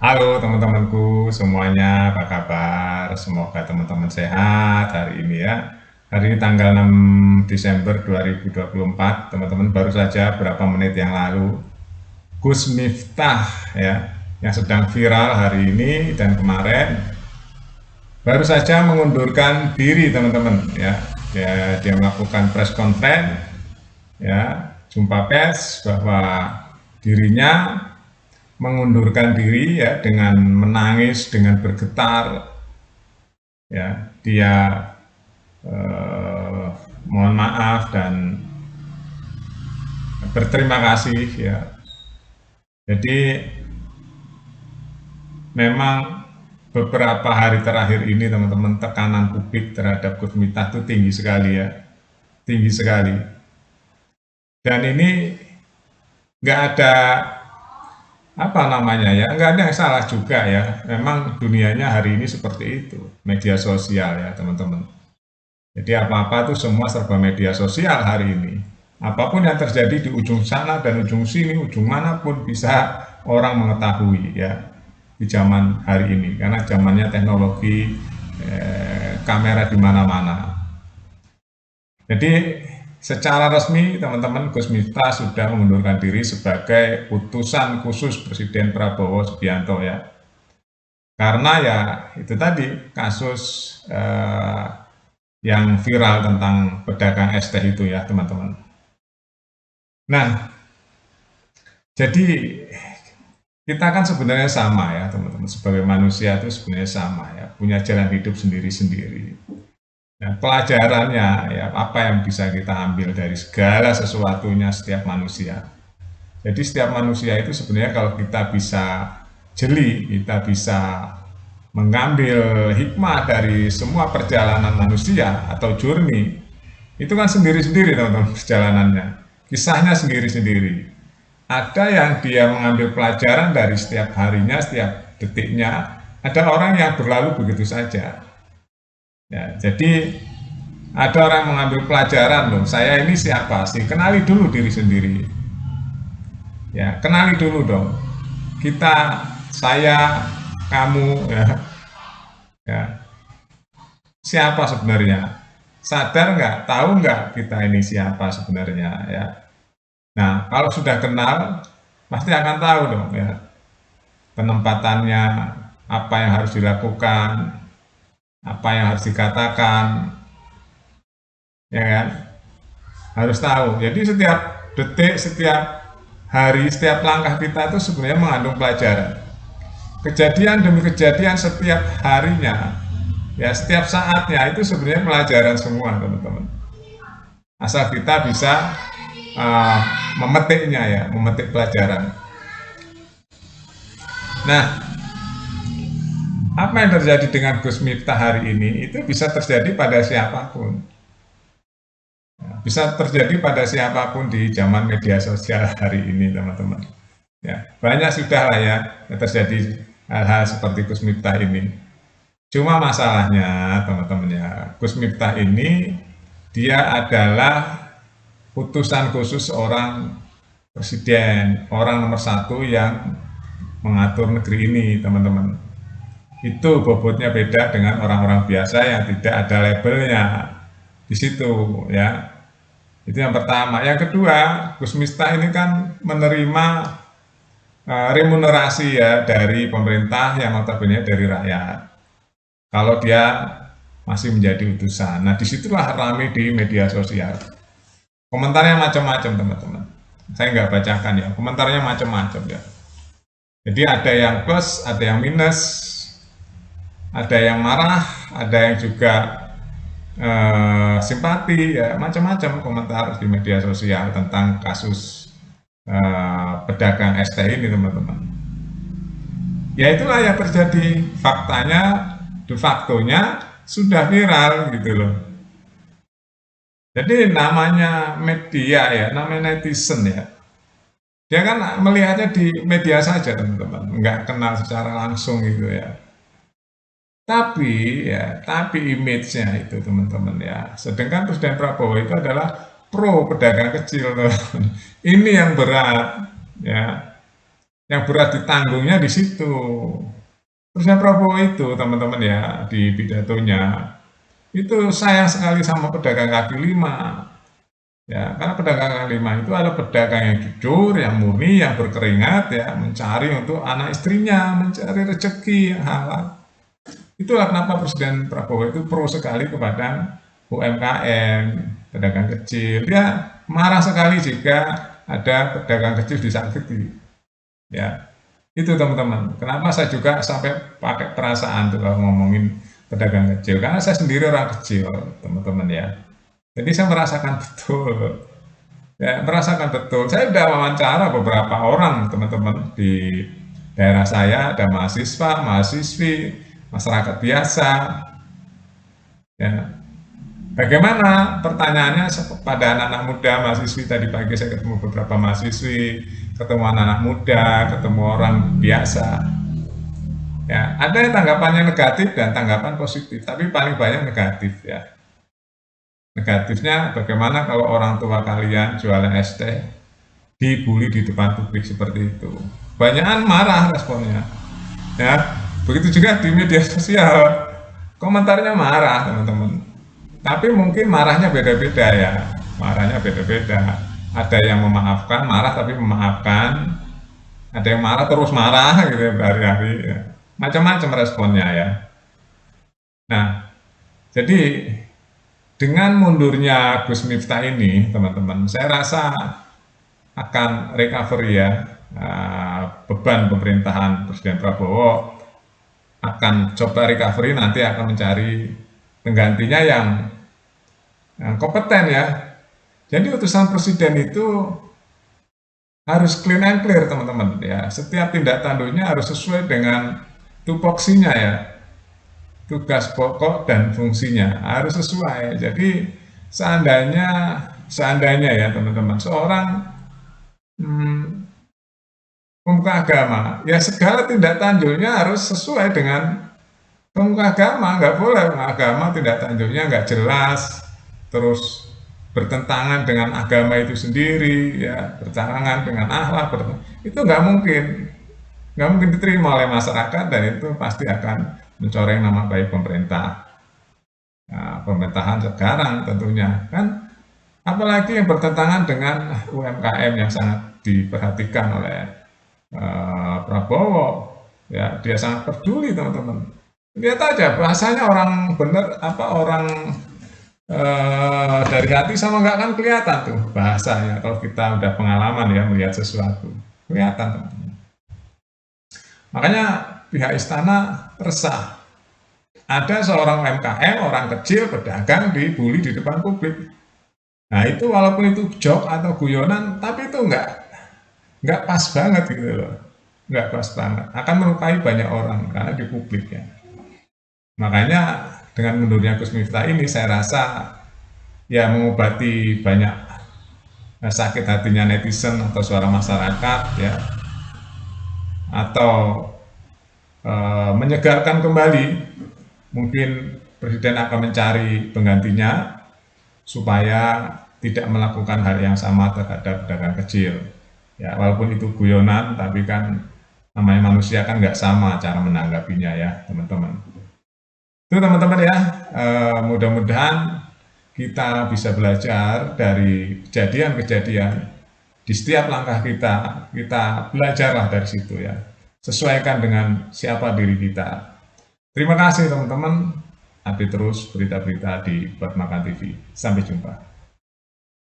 Halo teman-temanku semuanya, apa kabar? Semoga teman-teman sehat hari ini ya. Hari ini tanggal 6 Desember 2024, teman-teman baru saja beberapa menit yang lalu Gus Miftah ya, yang sedang viral hari ini dan kemarin baru saja mengundurkan diri teman-teman ya. Dia melakukan press conference ya, jumpa pers bahwa dirinya mengundurkan diri ya dengan menangis, dengan bergetar ya. Dia eh, mohon maaf dan berterima kasih ya. Jadi memang beberapa hari terakhir ini teman-teman tekanan publik terhadap Gus Miftah itu tinggi sekali ya, tinggi sekali. Dan ini nggak ada apa namanya ya, nggak ada yang salah juga ya. Memang dunianya hari ini seperti itu, media sosial ya teman-teman. Jadi apa-apa tuh semua serba media sosial hari ini. Apapun yang terjadi di ujung sana dan ujung sini, ujung manapun bisa orang mengetahui ya di zaman hari ini. Karena zamannya teknologi, kamera di mana-mana. Jadi secara resmi teman-teman Gus Miftah sudah mengundurkan diri sebagai utusan khusus Presiden Prabowo Subianto ya. Karena ya itu tadi kasus eh, yang viral tentang pedagang es teh itu ya teman-teman. Nah, jadi kita kan sebenarnya sama ya teman-teman, sebagai manusia itu sebenarnya sama ya, punya jalan hidup sendiri-sendiri. Nah, pelajarannya ya apa yang bisa kita ambil dari segala sesuatunya setiap manusia. Jadi setiap manusia itu sebenarnya kalau kita bisa jeli, kita bisa mengambil hikmah dari semua perjalanan manusia atau journey, itu kan sendiri-sendiri teman-teman perjalanannya. Kisahnya sendiri-sendiri. Ada yang dia mengambil pelajaran dari setiap harinya, setiap detiknya. Ada orang yang berlalu begitu saja. Ya, jadi ada orang mengambil pelajaran loh. Saya ini siapa sih? Kenali dulu diri sendiri. Ya, kenali dulu dong. Kita, saya, kamu, ya, siapa sebenarnya? Sadar nggak? Tahu nggak kita ini siapa sebenarnya? Ya. Nah, kalau sudah kenal, pasti akan tahu dong ya penempatannya, apa yang harus dilakukan, apa yang harus dikatakan, ya kan? Harus tahu. Jadi setiap detik, setiap hari, setiap langkah kita itu sebenarnya mengandung pelajaran. Kejadian demi kejadian setiap harinya, ya setiap saatnya itu sebenarnya pelajaran semua teman-teman. Asal kita bisa uh, memetiknya ya, memetik pelajaran. Nah, apa yang terjadi dengan Gus Miftah hari ini itu bisa terjadi pada siapapun. Bisa terjadi pada siapapun di zaman media sosial hari ini, teman-teman. Ya, banyak sudah lah ya terjadi hal-hal seperti Gus Miftah ini. Cuma masalahnya, teman-teman ya, Gus Miftah ini dia adalah utusan khusus orang presiden, orang nomor satu yang mengatur negeri ini, teman-teman. Itu bobotnya beda dengan orang-orang biasa yang tidak ada labelnya di situ ya. Itu yang pertama. Yang kedua, Gus Miftah ini kan menerima remunerasi ya dari pemerintah yang notabene dari rakyat. Kalau dia masih menjadi utusan. Nah, disitulah ramai di media sosial. Komentarnya macam-macam teman-teman. Saya nggak bacakan ya. Komentarnya macam-macam ya. Jadi ada yang plus, ada yang minus, ada yang marah, ada yang juga simpati ya, macam-macam komentar di media sosial tentang kasus pedagang es teh ini teman-teman. Ya itulah yang terjadi, faktanya, de factonya sudah viral gitu loh. Jadi namanya media ya, namanya netizen ya, dia kan melihatnya di media saja teman-teman, nggak kenal secara langsung gitu ya. Tapi image-nya itu teman-teman ya. Sedangkan Presiden Prabowo itu adalah pro pedagang kecil, teman. Ini yang berat ya. Yang berat ditanggungnya di situ. Terusnya Prabowo itu teman-teman ya di pidatonya itu sayang sekali sama pedagang kaki lima. Ya, karena pedagang kaki lima itu adalah pedagang yang jujur, yang murni, yang berkeringat, ya, mencari untuk anak istrinya, mencari rezeki yang halal. Itulah kenapa Presiden Prabowo itu pro sekali kepada UMKM, pedagang kecil. Dia marah sekali jika ada pedagang kecil disakiti. Ya, itu teman-teman. Kenapa saya juga sampai pakai perasaan tuh kalau ngomongin pedagang kecil? Karena saya sendiri orang kecil, teman-teman ya. Jadi saya merasakan betul. Ya, merasakan betul. Saya sudah wawancara beberapa orang, teman-teman, di daerah saya, ada mahasiswa, mahasiswi, masyarakat biasa. Ya, bagaimana pertanyaannya pada anak-anak muda, mahasiswi tadi pagi saya ketemu beberapa mahasiswi, ketemu anak-anak muda, ketemu orang biasa. Ya, ada yang tanggapannya negatif dan tanggapan positif, tapi paling banyak negatif ya. Negatifnya bagaimana kalau orang tua kalian jualan es teh dibully di depan publik seperti itu. Banyakan marah responnya. Ya, begitu juga di media sosial. Komentarnya marah, teman-teman. Tapi mungkin marahnya beda-beda ya. Marahnya beda-beda. Ada yang memaafkan, marah tapi memaafkan. Ada yang marah terus marah gitu ya, berhari-hari. Ya. Macam-macam responnya ya. Nah, jadi dengan mundurnya Gus Miftah ini, teman-teman, saya rasa akan recovery ya, beban pemerintahan Presiden Prabowo akan coba recovery, nanti akan mencari penggantinya yang kompeten ya. Jadi utusan presiden itu harus clean and clear teman-teman ya. Setiap tindak tanduknya harus sesuai dengan tupoksinya ya. Tugas pokok dan fungsinya harus sesuai. Jadi seandainya ya teman-teman, seorang pemuka agama, ya segala tindak tanduknya harus sesuai dengan pemuka agama. Nggak boleh agama tindak tanduknya nggak jelas, terus bertentangan dengan agama itu sendiri, ya bertentangan dengan akhlak, itu nggak mungkin diterima oleh masyarakat, dan itu pasti akan mencoreng nama baik pemerintah. Nah, pemerintahan sekarang tentunya kan, apalagi yang bertentangan dengan UMKM yang sangat diperhatikan oleh Prabowo, ya dia sangat peduli teman-teman. Lihat aja bahasanya, orang bener apa orang dari hati sama nggak kan kelihatan tuh bahasanya kalau kita udah pengalaman ya melihat sesuatu, kelihatan teman-teman. Makanya pihak istana resah. Ada seorang UMKM, orang kecil, pedagang dibully di depan publik. Nah itu walaupun itu joke atau guyonan, tapi itu nggak pas banget gitu loh, nggak pas banget, akan melukai banyak orang karena di publik ya. Makanya dengan mundurnya Gus Miftah ini saya rasa ya mengobati banyak sakit hatinya netizen atau suara masyarakat ya, atau menyegarkan kembali. Mungkin presiden akan mencari penggantinya supaya tidak melakukan hal yang sama terhadap pedagang kecil. Ya, walaupun itu guyonan, tapi kan namanya manusia kan nggak sama cara menanggapinya ya, teman-teman. Itu teman-teman ya, mudah-mudahan kita bisa belajar dari kejadian-kejadian di setiap langkah kita belajarlah dari situ ya. Sesuaikan dengan siapa diri kita. Terima kasih teman-teman. Update terus berita-berita di Buat Makan TV. Sampai jumpa.